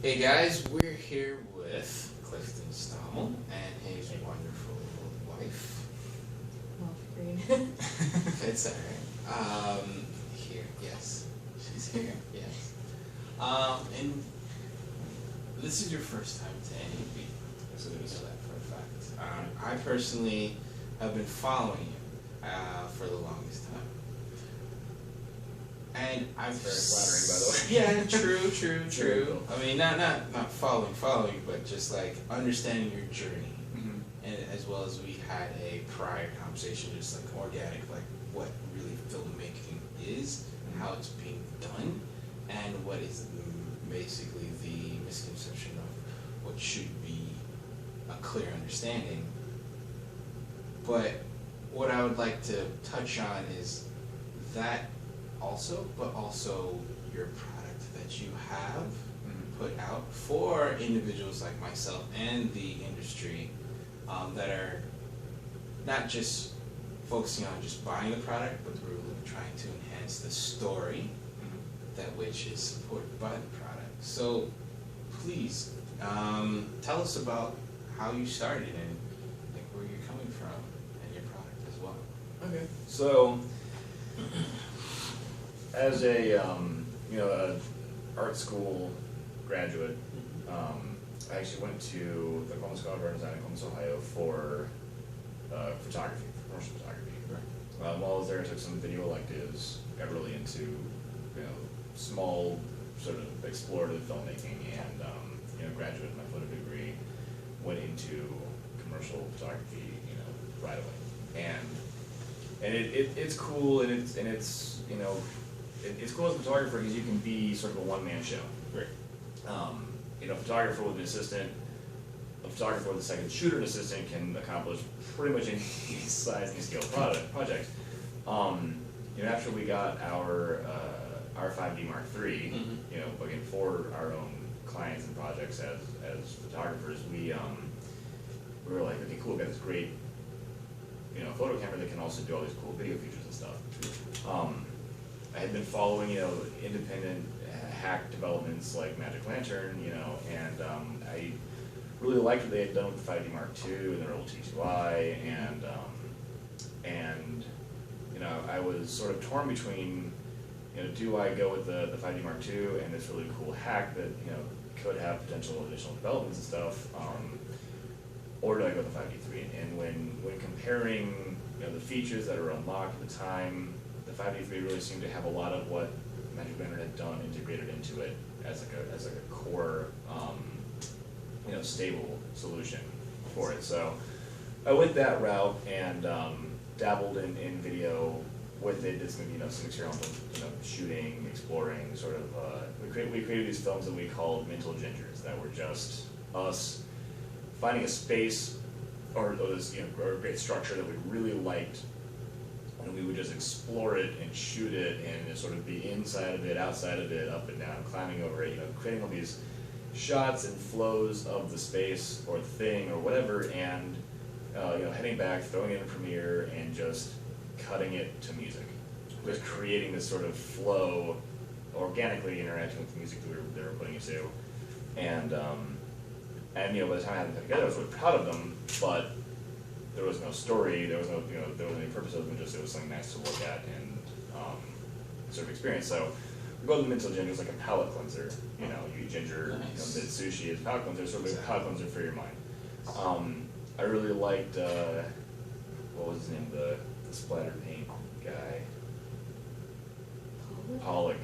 Hey guys, we're here with Clifton Stommel and his wonderful wife. Off screen. It's alright. Here, yes. She's here, yes. And this is your first time to NAB, so we know that for a fact. I personally have been following you for the longest time. And I've very flattering, by the way. Yeah, true. I mean, not following, but just like understanding your journey, and as well as we had a prior conversation, just like organic, like what really filmmaking is and how it's being done, and what is basically the misconception of what should be a clear understanding. But what I would like to touch on is that. But also your product that you have put out for individuals like myself and the industry that are not just focusing on just buying the product, but we're really trying to enhance the story that which is supported by the product. So please tell us about how you started and like where you're coming from and your product as well. Okay. So as a art school graduate, I actually went to the Columbus College of Art and Design in Columbus, Ohio for photography, commercial photography. Right. While I was there, I took some video electives, got really into small sort of explorative filmmaking, and graduated my photo degree, went into commercial photography, right away. And it's cool, and it's it's cool as a photographer because you can be sort of a one-man show. Right. A photographer with an assistant, a photographer with a second shooter and assistant can accomplish pretty much any size, any scale project. After we got our 5D Mark III, again for our own clients and projects as photographers, we were like, okay, cool, we got this great photo camera that can also do all these cool video features and stuff. I had been following, independent hack developments like Magic Lantern, and I really liked what they had done with the 5D Mark II and their old T2I, and I was sort of torn between, do I go with the 5D Mark II and this really cool hack that, could have potential additional developments and stuff, or do I go with the 5D III? And when comparing, the features that are unlocked at the time, the 5D III really seemed to have a lot of what Magic Lantern had done integrated into it as like a core, stable solution for it. So I went that route and dabbled in video with it. Did some some experimental shooting, exploring, sort of. We created these films that we called mental gingers that were just us finding a space or this or a great structure that we really liked. And we would just explore it and shoot it and just sort of be inside of it, outside of it, up and down, climbing over it, creating all these shots and flows of the space or thing or whatever, and heading back, throwing it in Premiere, and just cutting it to music. Just creating this sort of flow, organically interacting with the music that they were putting it to. And by the time I had them put together, I was really proud of them, but there was no story, there was no, there wasn't any purpose of them, just it was something nice to look at and sort of experience. So we go to the mental ginger, it's like a palate cleanser. You eat ginger, nice. Sushi is a palate cleanser, sort of a palate cleanser for your mind. I really liked, what was his name, the splatter paint guy? Pollock.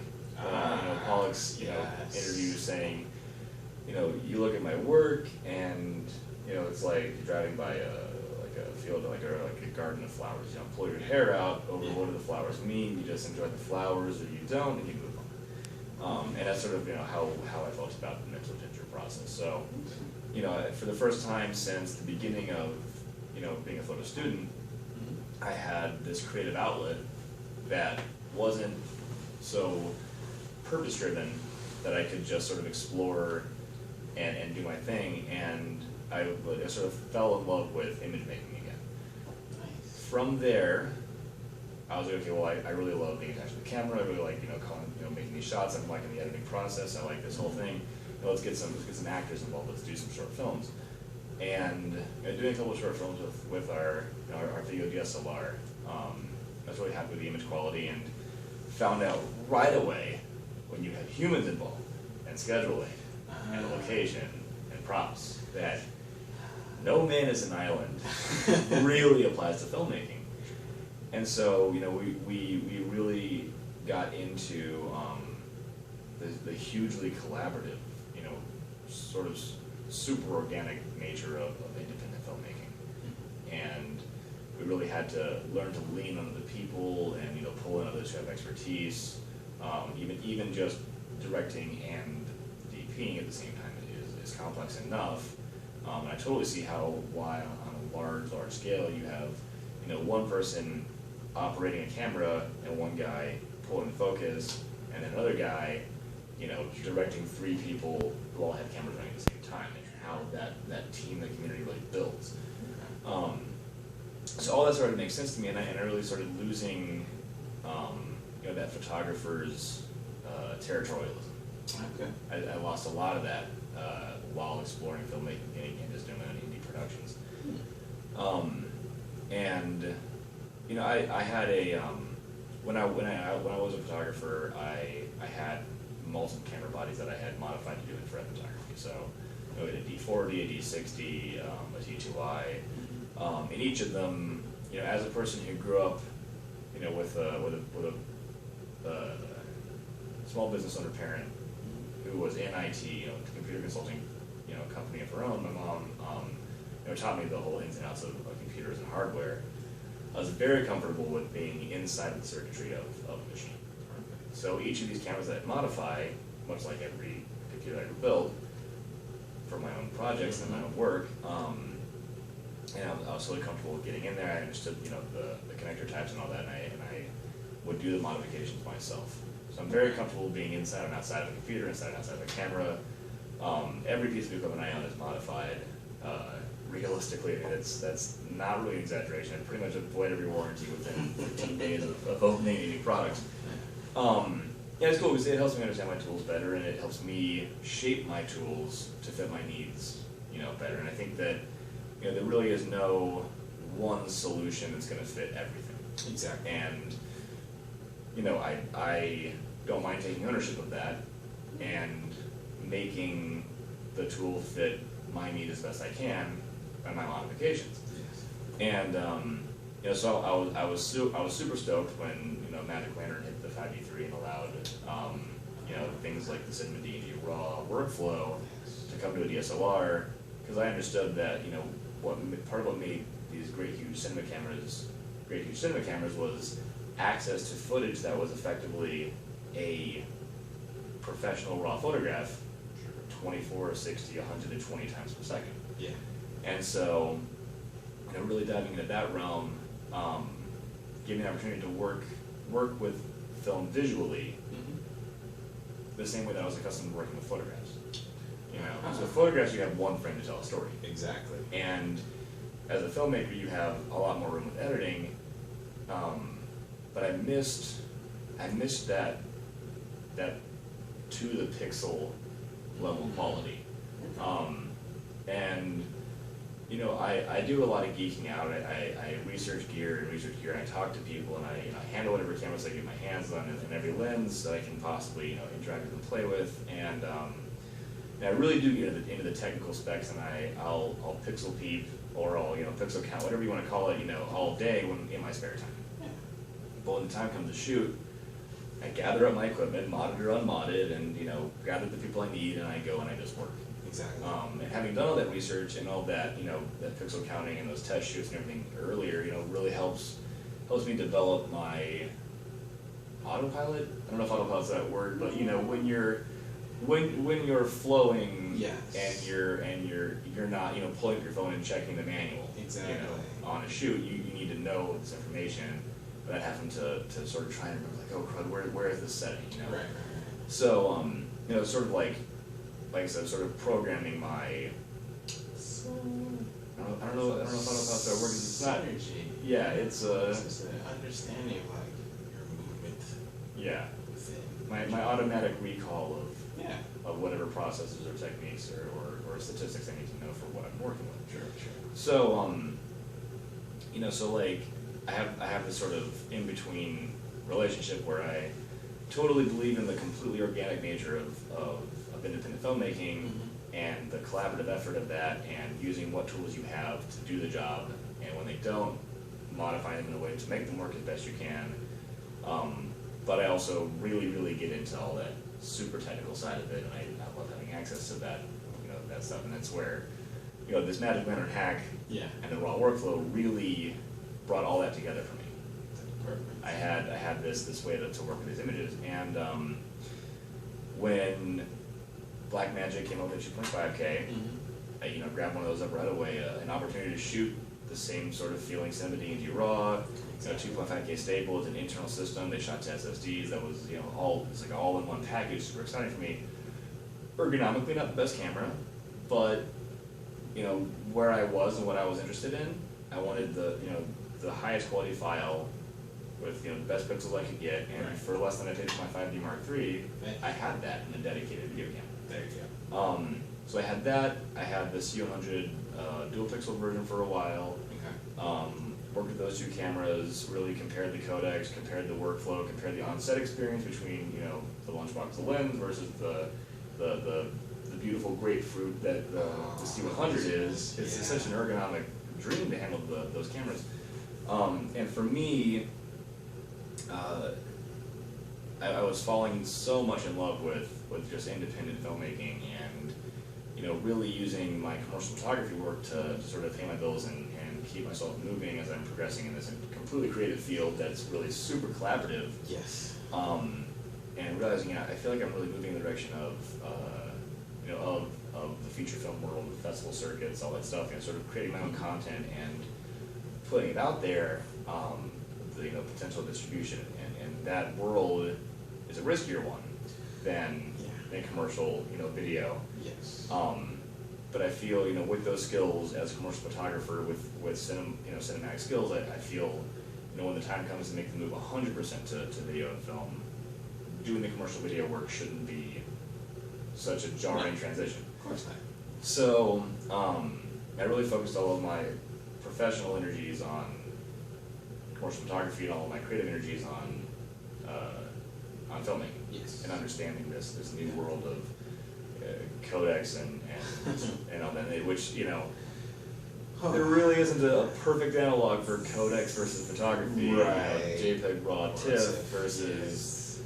Pollock's, yes. interview saying, you look at my work and, it's like you're driving by a field, like a garden of flowers. Pull your hair out over what do the flowers mean. You just enjoy the flowers, or you don't, and you move on. And that's sort of how I felt about the mental ginger process. So, for the first time since the beginning of being a photo student, I had this creative outlet that wasn't so purpose driven that I could just sort of explore and do my thing, and I sort of fell in love with image making again. Nice. From there, I was like, okay, well, I really love being attached to the camera. I really like, making these shots. I'm liking the editing process. I like this whole thing. let's get some actors involved, let's do some short films. And doing a couple of short films with our video DSLR, I was really happy with the image quality, and found out right away when you have humans involved and scheduling and location and props that no man is an island really applies to filmmaking. And so, we really got into the hugely collaborative, sort of super organic nature of independent filmmaking. And we really had to learn to lean on the people and, pull in others who have expertise. Even just directing and DPing at the same time is complex enough. And I totally see why on a large scale you have, one person operating a camera and one guy pulling the focus, and then another guy, directing 3 people who all have cameras running at the same time, and how that team, that community really builds. So all that started to make sense to me, and I really started losing, that photographer's territorialism. Okay. I lost a lot of that while exploring filmmaking and just doing my own indie productions. I had a when I was a photographer, I had multiple camera bodies that I had modified to do infrared photography. So we had a D40, a D60, a T2I. In each of them, as a person who grew up, with a small business owner parent who was in IT, computer consulting, company of her own, my mom, taught me the whole ins and outs of computers and hardware. I was very comfortable with being inside of the circuitry of a machine. So each of these cameras that I modify, much like every computer I ever built, for my own projects and my own work, and I was totally comfortable with getting in there. I understood, the connector types and all that, and I would do the modifications myself. So I'm very comfortable being inside and outside of a computer, inside and outside of a camera. Every piece of equipment I own is modified. Realistically, that's not really an exaggeration. I pretty much avoid every warranty within 15 days of opening any product. It's cool because it helps me understand my tools better, and it helps me shape my tools to fit my needs, better. And I think that, there really is no one solution that's going to fit everything. Exactly. And, I don't mind taking ownership of that and making the tool fit my need as best I can by my modifications. Yes. And so I was super stoked when Magic Lantern hit the 5D3 and allowed things like the Cinema D&D raw workflow to come to a DSLR, because I understood that part of what made these great huge cinema cameras was access to footage that was effectively a professional raw photograph, 24, 60, 120 times per second. Yeah. And so, really diving into that realm gave me the opportunity to work with film visually the same way that I was accustomed to working with photographs. So photographs, you have one frame to tell a story. Exactly. And as a filmmaker, you have a lot more room with editing, but I missed that to the pixel level quality. I do a lot of geeking out. I research gear, and I talk to people, and I handle whatever cameras I get my hands on, and every lens that I can possibly interact with and play with, and I really do get into the technical specs, and I'll pixel peep, or I'll pixel count, whatever you want to call it, all day when in my spare time. Yeah. But when the time comes to shoot, I gather up my equipment, modded or unmodded, and gather the people I need, and I go and I just work. Exactly. And having done all that research and all that, that pixel counting and those test shoots and everything earlier, really helps me develop my autopilot. I don't know if autopilot's that word, but when you're flowing, yes, and you're not pulling up your phone and checking the manual. Exactly. On a shoot, you need to know this information without having to sort of try and remember, like, oh crud, where is this setting? Right. So sort of like I said, sort of programming my. So, I don't know if autopilot's that word. It's not. Synergy. Yeah, it's just an understanding of like your movement. Yeah. Within. My automatic recall of whatever processes or techniques or statistics I need to know for what I'm working with. Sure. So, you know, so like, I have this sort of in-between relationship where I totally believe in the completely organic nature of independent filmmaking and the collaborative effort of that, and using what tools you have to do the job, and when they don't, modify them in a way to make them work as best you can. But I also really get into all that super technical side of it, and I love having access to that, you know, that stuff, and that's where, you know, this Magic Lantern hack and the raw workflow really brought all that together for me. Perfect. I had this way to work with these images, and when Blackmagic came up with 2.5K, I, you know, grabbed one of those up right away, an opportunity to shoot the same sort of feeling 7D raw, you know, 2.5K stable with an internal system. They shot to SSDs. That was, you know, it's like all in one package. Super exciting for me. Ergonomically, not the best camera, but you know, where I was and what I was interested in, I wanted the highest quality file with, you know, the best pixels I could get, and for less than I paid for my 5D Mark III, I had that in a dedicated video camera. There you go. So I had that. I had the C100 dual pixel version for a while. Okay. Worked with those two cameras, really compared the codecs, compared the workflow, compared the on-set experience between, you know, the lunchbox, the lens versus the beautiful grapefruit that the C100 is. It's such an ergonomic dream to handle those cameras. And for me, I was falling so much in love with just independent filmmaking, and you know, really using my commercial photography work to sort of pay my bills and keep myself moving as I'm progressing in this completely creative field that's really super collaborative. Yes. And realizing, I feel like I'm really moving in the direction of you know, of the feature film world, the festival circuits, all that stuff, and sort of creating my own content and putting it out there, the, you know, potential distribution, and that world is a riskier one than commercial, you know, video. Yes. But I feel, you know, with those skills as a commercial photographer, with cinematic skills, I feel, you know, when the time comes to make the move 100% to video and film, doing the commercial video work shouldn't be such a jarring transition. Of course not. So, I really focused all of my professional energies on commercial photography and all of my creative energies on filmmaking. Yes. And understanding this new world of codecs and all that, which, you know, there really isn't a perfect analog for codecs versus photography. Right. You know, JPEG raw TIFF versus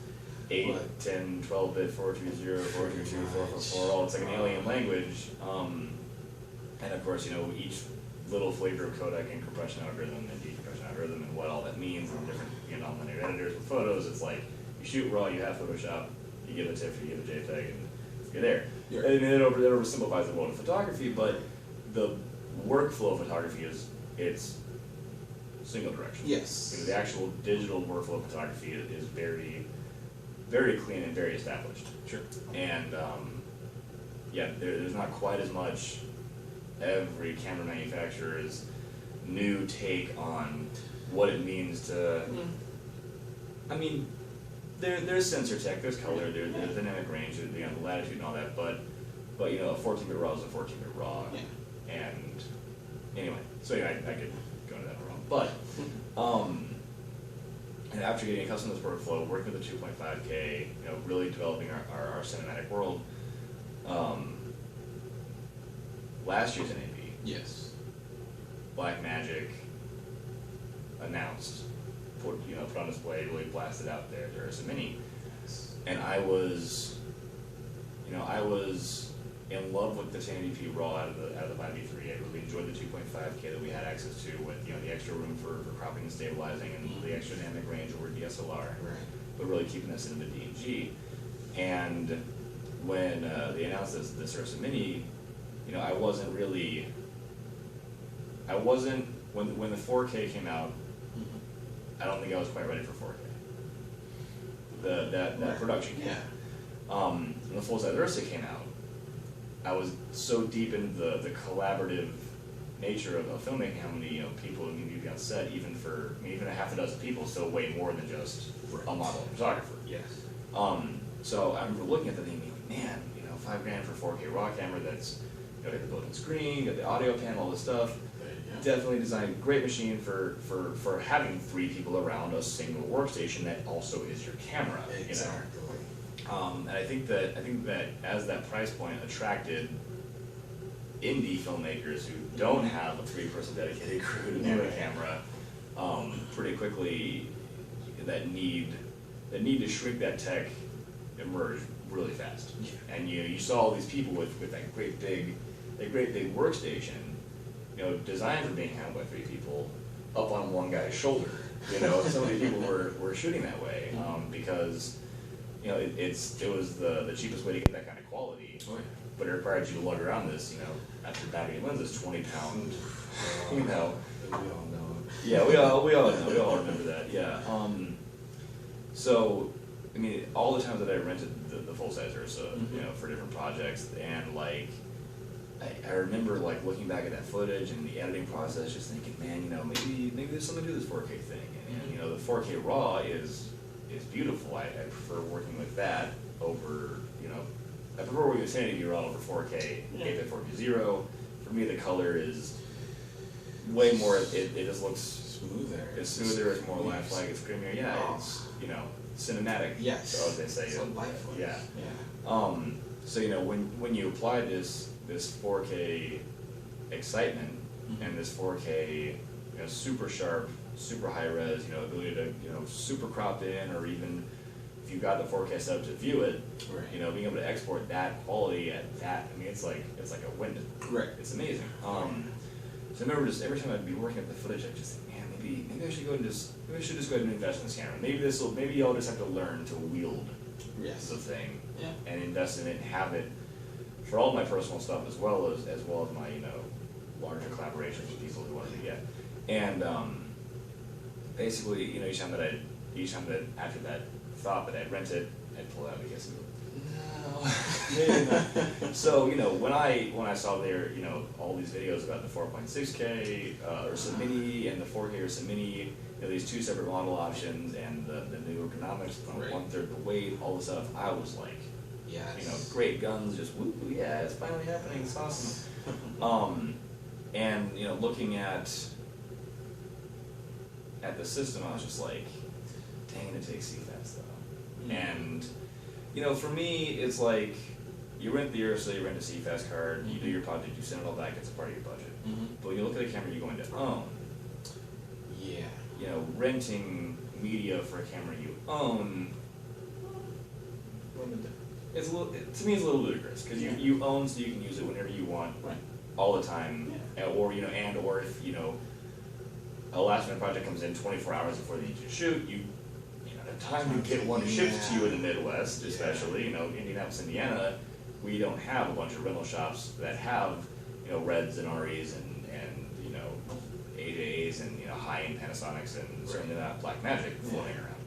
8, 10, 12-bit 420, 422, 444, all it's like an alien language. And of course, you know, each little flavor of codec and compression algorithm and decompression algorithm and what all that means, and different, you know, nonlinear editors with photos, it's like, you shoot raw, you have Photoshop, you give a TIFF, you give a JPEG, and you're there. Yeah. And it oversimplifies the world of photography, but the workflow of photography it's single direction. Yes. You know, the actual digital workflow of photography is very, very clean and very established. Sure. And there's not quite as much every camera manufacturer's new take on what it means to. I mean, there's sensor tech, there's color, there's dynamic range, you know, the latitude and all that, but you know, a 14-bit raw is a 14-bit raw. Yeah. And anyway, so yeah, I could go into that wrong. But and after getting accustomed to this workflow, working with the 2.5K, you know, really developing our cinematic world, last year's NAB, Yes. Blackmagic announced, put on display, really blasted out their URSA Mini, and I was in love with the 1080p raw out of the 5D3. I really enjoyed the 2.5K that we had access to, with, you know, the extra room for cropping and stabilizing, and the extra dynamic range over DSLR, Right. but really keeping us in the D&G. And when they announced this URSA Mini, you know, when the 4K came out, I don't think I was quite ready for 4K. That production came out. When the full-size URSA came out, I was so deep into the collaborative nature of filmmaking, how many, you know, people need to be on set, even a half a dozen people, still way more than just a model and photographer. Yes. So I remember looking at the thing and being like, man, you know, $5,000 for a 4K RAW camera that's, you know, got the built-in screen, got the audio panel, all this stuff. Definitely designed, great machine for having 3 people around a single workstation that also is your camera, Exactly. you know. And I think that as that price point attracted indie filmmakers who don't have a 3-person dedicated crew to do a camera, pretty quickly that need to shrink that tech emerged really fast. Yeah. And you saw all these people with that great big workstation, you know, designed for being handled by 3 people, up on one guy's shoulder. You know, so many people were shooting that way, because, you know, it was the cheapest way to get that kind of quality. Oh, yeah. But it required you to lug around this, you know, after battery lenses, 20-pound, you know. We all know it. Yeah, we all remember that. Yeah. So, I mean, all the times that I rented the full size URSA, you know, for different projects, and like, I remember like looking back at that footage and the editing process, just thinking, man, you know, maybe there's something to this 4K thing. And you know, the 4K RAW is beautiful. I prefer working with that over, you know, I prefer working with 1080p RAW over 4K, 8x 4K0. For me, the color is way more. It just looks Smoother. It's smoother. It's more lifelike. It's creamier. Yeah, it's, you know, cinematic. Yes. So as they say. So lifelike. Yeah. Yeah. So you know, when you apply this 4K excitement and this 4K, you know, super sharp, super high res, you know, ability to, you know, super crop in, or even if you got the 4K setup to view it, Right. you know, being able to export that quality at that, I mean, it's like a win. Right. It's amazing. So I remember just every time I'd be working at the footage, I'd just think, man, maybe I should go and maybe I should just go ahead and invest in this camera. Maybe I'll just have to learn to wield Yes. the thing, Yeah. and invest in it and have it for all my personal stuff as well as my, you know, larger collaborations with people who wanted to get. And basically, you know, each time that after that thought that I'd rent it, I'd pull it out and guess, no, maybe not. So, you know, when I saw there, you know, all these videos about the 4.6K URSA Mini and the 4K URSA Mini, you know, these 2 separate model options and the new ergonomics, Right. 1/3 the weight, all this stuff, I was like, Yes. you know, great guns, just woo, yeah, it's finally happening, it's awesome. And you know, looking at the system, I was just like, dang, it takes CFast though. And you know, for me, it's like you rent the URSA, you rent a CFast card, you do your project, you send it all back, it's a part of your budget. But when you look at a camera you're going to own, Yeah. you know, renting media for a camera you own, it's a little, to me, it's a little ludicrous, because you own so you can use it whenever you want, Right. all the time, or you know, or if you know, a last minute project comes in 24 hours before they need you to shoot, you know, the time to get one shipped to you in the Midwest, especially, you know, Indianapolis, Indiana, we don't have a bunch of rental shops that have, you know, Reds and REs and you know, AJs and, you know, high-end Panasonics, and certainly not Blackmagic floating around.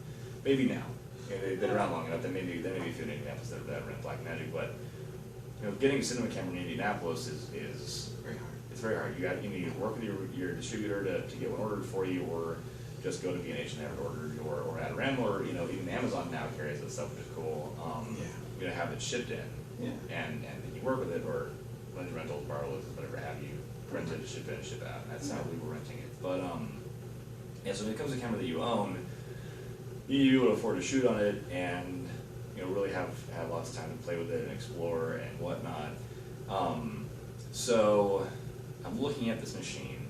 Maybe now. You know, they've been around long enough that maybe a few in Indianapolis that rent Blackmagic, but you know, getting a cinema camera in Indianapolis is Very hard. it's very hard. You need to work with your distributor to get one ordered for you, or just go to B&H and have it ordered, or at RAM, or you know, even Amazon now carries this stuff, which is cool. You know, have it shipped in, and then you work with it, or rent rentals, borrow it, whatever have you, rent it, ship in, ship out. That's how we were renting it. But yeah. So when it comes to a camera that you own, you need to be able to afford to shoot on it, and you know, really have lots of time to play with it and explore and whatnot. So I'm looking at this machine,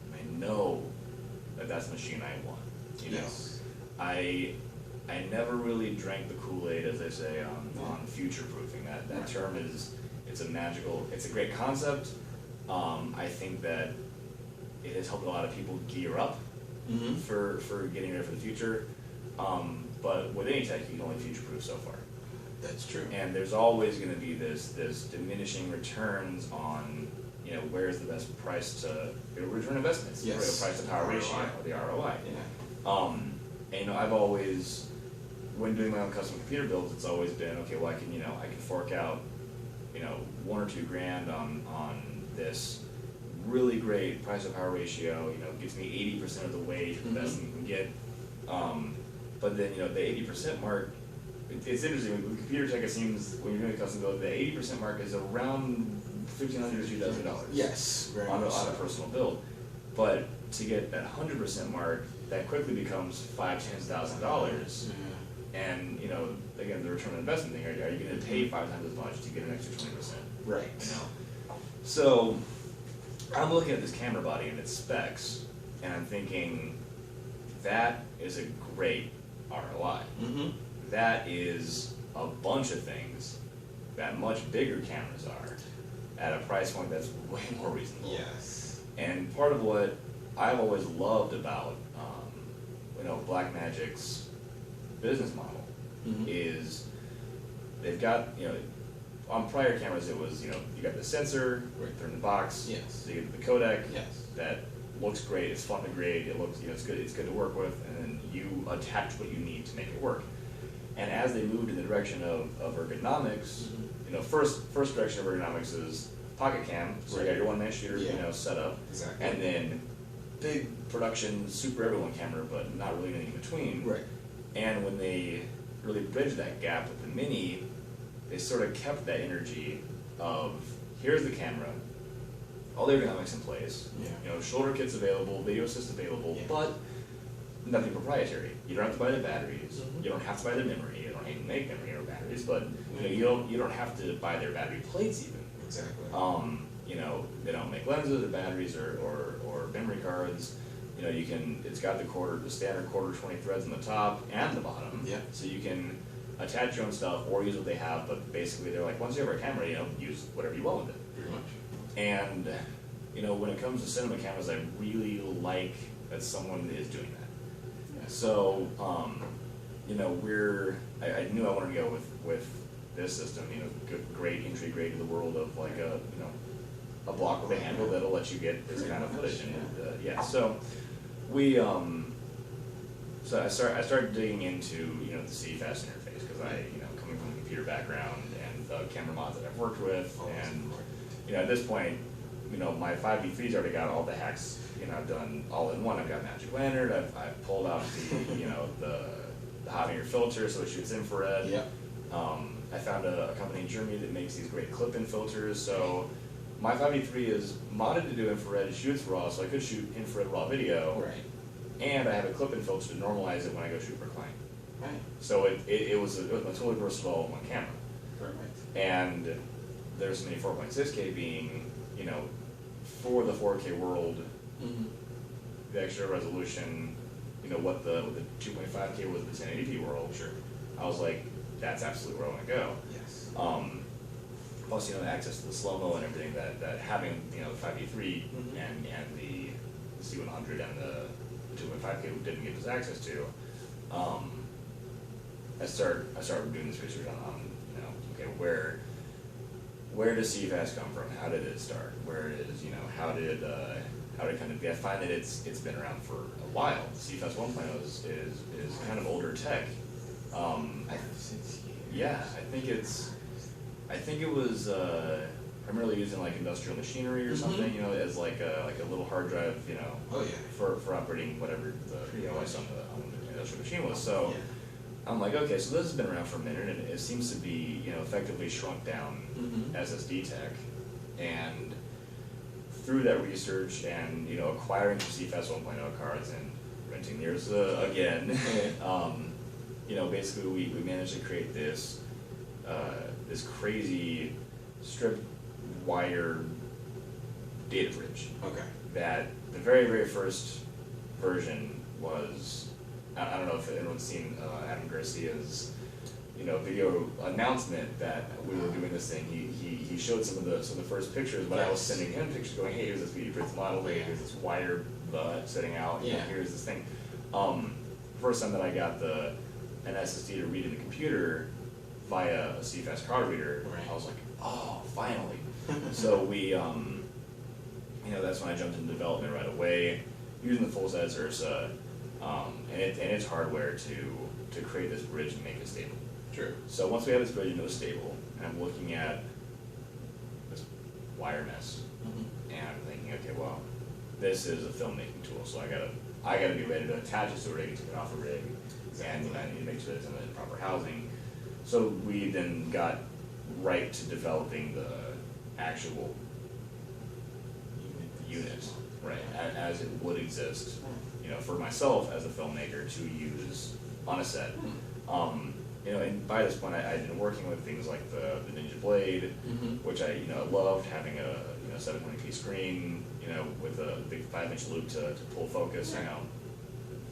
and I know that that's the machine I want. You know, I never really drank the Kool-Aid, as they say, on future proofing. That term it's a great concept. I think that it has helped a lot of people gear up for getting ready for the future. But with any tech, you can only future-proof so far. That's true. And there's always going to be this diminishing returns on, you know, where's the best price to return investments, the price to power ratio, or the ROI. And you know, I've always, when doing my own custom computer builds, it's always been, okay, well, I can fork out, you know, $1 or $2 grand on this really great price to power ratio. You know, gives me 80% of the way to the best thing you can get. But then, you know, the 80% mark, it's interesting, with computer tech it seems, when you're doing a custom build, the 80% mark is around $1,500 to $2,000. Yes, very on much a so. personal build. But to get that 100% mark, that quickly becomes $5,000-$10,000. And, you know, again, the return on investment thing, are you going to pay 5 times as much to get an extra 20%? Right. You know? So, I'm looking at this camera body and its specs, and I'm thinking, that is a great ROI. Mm-hmm. That is a bunch of things that much bigger cameras are at a price point that's way more reasonable. Yes. And part of what I've always loved about, you know, Blackmagic's business model is they've got, you know, on prior cameras it was, you know, you got the sensor, they're in the box, Yes. so you get the codec, Yes. that looks great, it's fun to grade, it looks, you know, it's good to work with, and then you attach what you need to make it work. And as they moved in the direction of ergonomics, you know, first direction of ergonomics is pocket cam, so you got your one-man shooter, you know, set up, Exactly. and then big production, super everyone camera, but not really anything in between. Right. And when they really bridged that gap with the Mini, they sort of kept that energy of, here's the camera, all the ergonomics in place, Yeah. you know, shoulder kits available, video assist available, Yeah. but nothing proprietary. You don't have to buy the batteries, Mhm. you don't have to buy the memory, you don't even make memory or batteries, but you know, you don't have to buy their battery plates even. Exactly. You know, they don't make lenses or batteries or memory cards. You know, you can, it's got the standard quarter 20 threads on the top and the bottom. Yeah. So you can attach your own stuff or use what they have, but basically they're like, once you have our camera, you know, use whatever you want with it. Pretty much. And, you know, when it comes to cinema cameras, I really like that someone is doing that. Yeah. So, you know, I knew I wanted to go with this system, you know, great entry grade to the world of like a, you know, a block with a handle that'll let you get this kind of footage. And yeah, so we, so I started digging into, you know, the CFast interface, because I, you know, coming from a computer background and the camera mods that I've worked with, and, you know, at this point, you know, my 5v3's already got all the hacks, you know, I've done all in one. I've got Magic Lantern, I've pulled out the, you know, the hot air filter so it shoots infrared. Yeah. I found a company in Germany that makes these great clip-in filters, so my 5v3 is modded to do infrared, it shoots raw, so I could shoot infrared raw video. Right. And I have a clip-in filter to normalize it when I go shoot for a client. Right. So it was a totally versatile all-in-one camera. Perfect. And there's many 4.6K being, you know, for the 4K world, Mm-hmm. the extra resolution, you know, what the 2.5K was the 1080p world. Sure. I was like, that's absolutely where I want to go. Yes. Plus, you know, access to the slow-mo and everything that having, you know, the 5v3 and the C100 and the 2.5K didn't give us access to. I started doing this research on, you know, okay, where does CFast come from? How did it start? Where it is, you know, how did kind of, I find that it's been around for a while. CFast 1.0 is kind of older tech. Yeah, I think it was primarily used in like industrial machinery or something, you know, as like a little hard drive, you know, Oh, yeah. for operating whatever the OS on the industrial machine was. So Yeah. I'm like, okay, so this has been around for a minute, and it seems to be, you know, effectively shrunk down SSD tech. And through that research and, you know, acquiring some CFast 1.0 cards and renting the URSA again, you know, basically we managed to create this this crazy strip wire data bridge. Okay. That the very, very first version was, I don't know if anyone's seen Adam Garcia's, you know, video announcement that we were doing this thing. He showed some of the first pictures, but I was sending him pictures going, hey, here's this 3D printed model, here's this wire setting out, you know, here's this thing. First time that I got an SSD to read in the computer via a CFast card reader, I was like, oh, finally. So we, you know, that's when I jumped into development right away, using the full-size URSA, and it's hardware to create this bridge and make it stable. True. So once we have this bridge and it was stable, and I'm looking at this wire mess, and I'm thinking, okay, well, this is a filmmaking tool, so I gotta be ready to attach it to a rig and take it off a rig, and I need to make sure it's in the proper housing. So we then got right to developing the actual unit, right, as it would exist, you know, for myself as a filmmaker to use on a set. You know, and by this point I'd been working with things like the Ninja Blade, which I, you know, loved having a, you know, 720p screen, you know, with a big 5-inch loop to pull focus, you know.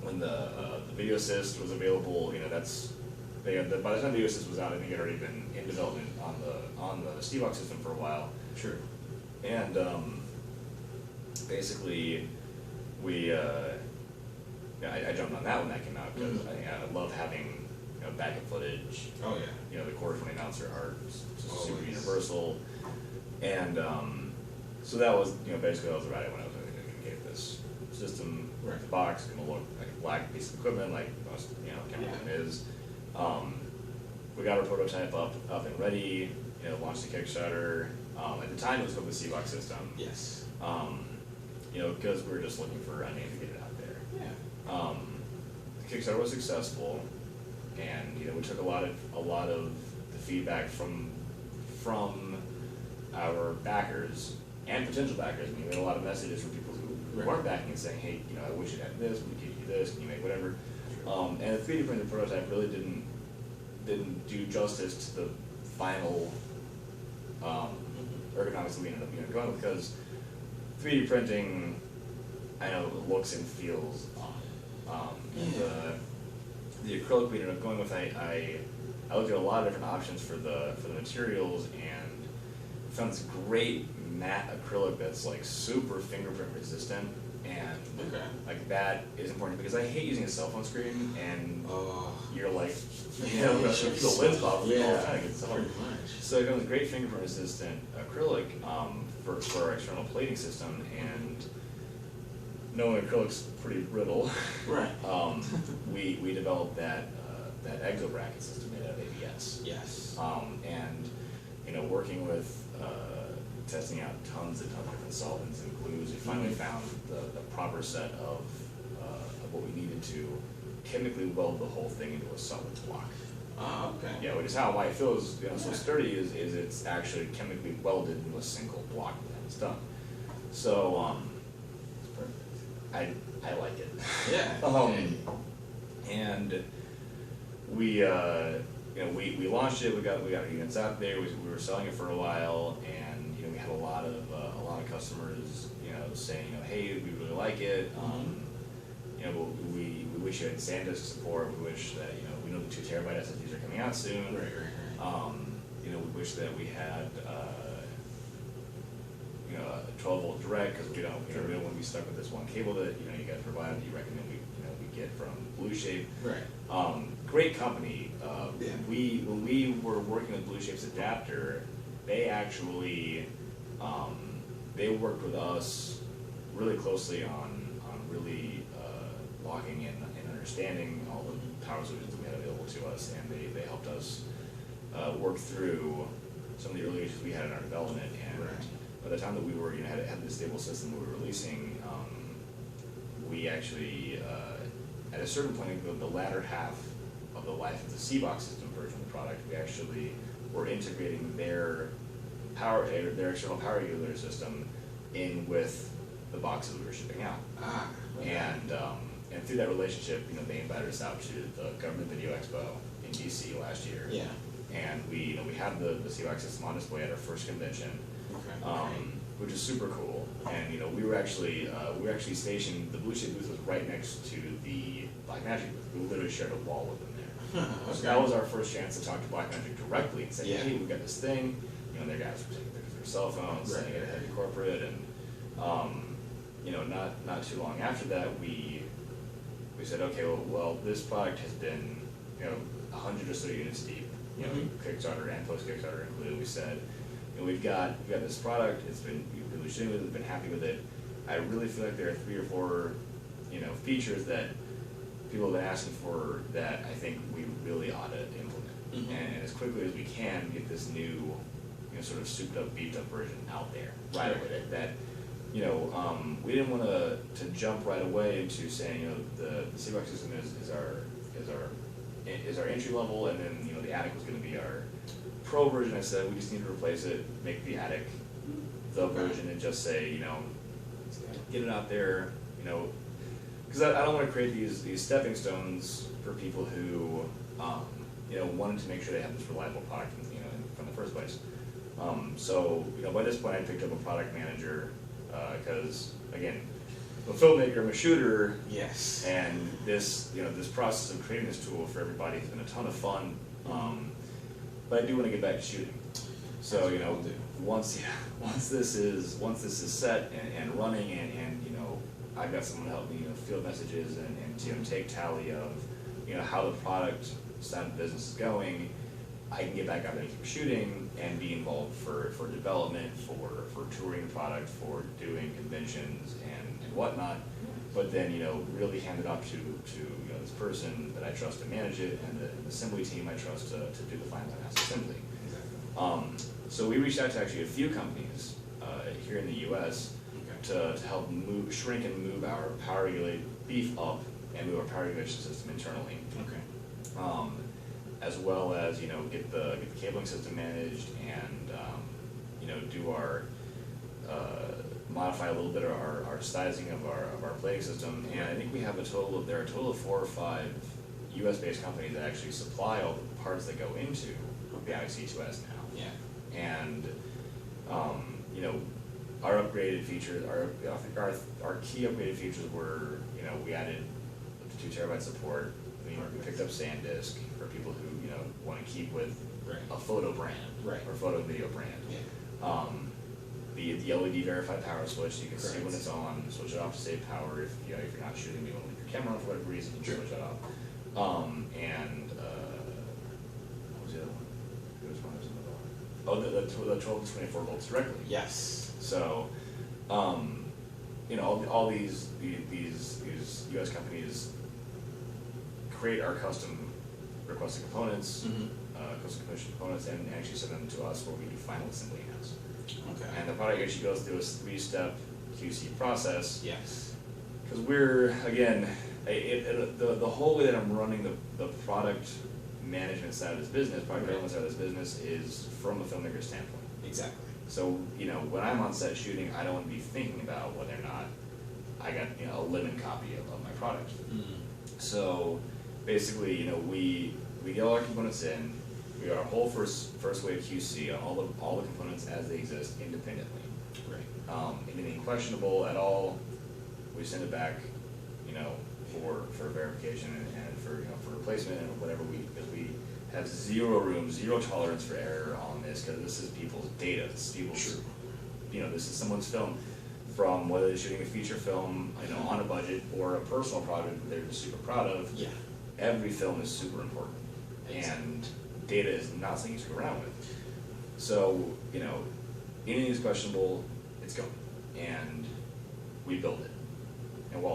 When the video assist was available, you know, that's, by the time video assist was out, I think it had already been in development on the StommelHaus system for a while. Sure. And basically, we I jumped on that when that came out because I love having, you know, backup footage. Oh yeah. You know, the quarter 20 ounce are just super Always. universal, and so that was, you know, basically that was right when I was going to get this system, Right. the box, it's gonna look like a black piece of equipment, like most, you know, camera equipment is. We got our prototype up and ready. You know, launched the Kickstarter. At the time, it was called the CFast system. Yes. You know, because we were just looking for a name to get it out there. Yeah. The Kickstarter was successful, and you know, we took a lot of the feedback from our backers and potential backers. I mean, we had a lot of messages from people who weren't backing and saying, hey, you know, I wish it had this. We could do this. Can you make whatever? And the 3D printed prototype really didn't do justice to the final ergonomics that we ended up going with, because 3D printing, I know, looks and feels on the acrylic we ended up going with. I looked at a lot of different options for the materials and found this great matte acrylic that's like super fingerprint resistant, and like that is important because I hate using a cell phone screen and you're like, you know, the lens pop all the time. It's hard. So I got this great fingerprint resistant acrylic for our external plating system, and knowing acrylic's pretty brittle, Right. we developed that exo bracket system made out of ABS. Yes. And you know, working with testing out tons and tons of different solvents and glues, we finally found the proper set of what we needed to chemically weld the whole thing into a solid block. Oh, okay. Yeah, which is how why it feels, you know, so sturdy is it's actually chemically welded into a single block when it's done. So It's perfect. I like it. Yeah. And we you know, we launched it. We got units out there. We were selling it for a while, and you know, we had a lot of customers, you know, saying, you know, hey, we really like it. You know, we wish you had SanDisk support. We wish that, you know, we know the 2 terabyte SSDs are coming out soon. Right. You know, we wish that we had you know, a 12-volt direct, because we don't want to be stuck with this one cable that, you know, you guys provide, that you recommend we get from Blue Shape. Right. Great company. Yeah. When we were working with Blue Shape's adapter, they actually they worked with us really closely on really locking in and understanding all the power solutions that we had available to us, and they helped us work through some of the early issues we had in our development. And by the time that we were, you know, had this stable system we were releasing, we actually at a certain point in the latter half of the life of the CFast system version of the product, we actually were integrating their external power user system in with the boxes we were shipping out. Okay. And through that relationship, you know, they invited us out to the Government Video Expo in DC last year. Yeah. And we had the CFast system on display at our first convention. Okay. Which is super cool. And you know, we were actually stationed. The Blue Shape booth was right next to the Blackmagic booth. We literally shared a wall with them there. So that was our first chance to talk to Blackmagic directly and say, hey, we've got this thing. You know, their guys were taking pictures of their cell phones, sending it to heavy corporate, and you know, not too long after that, we said, okay, well, this product has been, you know, 100 or so units deep. You know, Kickstarter and post Kickstarter included. We said, you know, we've got this product. It's been really shooting with it. Been happy with it. I really feel like there are 3 or 4, you know, features that people have been asking for that I think we really ought to implement, and as quickly as we can get this new, you know, sort of souped up, beefed up version out there right away. That you know, we didn't want to jump right away into saying, you know, the CFast system is our is our entry level, and then, you know, the Attic was gonna be our pro version. I said, we just need to replace it, make the Attic the version, and just say, you know, get it out there, you know, because I don't wanna create these stepping stones for people who, you know, wanted to make sure they have this reliable product, you know, from the first place. So, you know, by this point I picked up a product manager, because, again, I'm a filmmaker, I'm a shooter, Yes. and this, you know, this process of creating this tool for everybody has been a ton of fun. But I do want to get back to shooting. So, you know, once this is set and running, and you know, I've got someone to help me, you know, field messages and you know, take tally of, you know, how the product side of the business is going, I can get back out there and keep shooting and be involved for development, for touring the product, for doing conventions and whatnot. But then, you know, really hand it off to you know, this person that I trust to manage it, and the assembly team I trust to do the final mass assembly. So we reached out to actually a few companies here in the U.S. to help shrink and move our power regulated beef up and move our power regulation system internally. Okay. As well as, you know, get the cabling system managed, and you know, do our modify a little bit of our sizing of our plating system. And I think we have there are a total of 4 or 5 U.S. based companies that actually supply all the parts that go into the Atoch C2S now. Yeah. And you know, our upgraded features, I think our key upgraded features were, you know, we added 2 terabyte support. We picked up SanDisk for people who, you know, want to keep with a photo brand, Right. or photo video brand. Yeah. The LED verified power switch, so you can see when it's on, switch it off to save power. If you know, if you're not shooting, you want to leave your camera on for whatever reason, you can switch that off. And what was the other one? There was one. There was another one. Oh, the 12 to 24 volts directly. Yes. So, you know, all these U.S. companies create our custom requested components, custom commission components, and actually send them to us where we do final assembly in-house. Okay. And the product actually goes through a 3-step QC process. Yes. Because we're, again, the whole way that I'm running the product management side of this business, product development side of this business, is from a filmmaker standpoint. Exactly. So, you know, when I'm on set shooting, I don't want to be thinking about whether or not I got, you know, a lemon copy of my product. So basically, you know, we get all our components in, we got our whole first wave QC on all the components as they exist independently. Right. Anything questionable at all, we send it back, you know, for verification and for, you know, for replacement and whatever, because we have zero tolerance for error on this, because this is people's data, this is people's, you know, this is someone's film, from whether they're shooting a feature film, you know, on a budget, or a personal project that they're just super proud of. Yeah. Every film is super important, and data is not something you screw around with. So, you know, anything is questionable, it's gone, and we build it. And while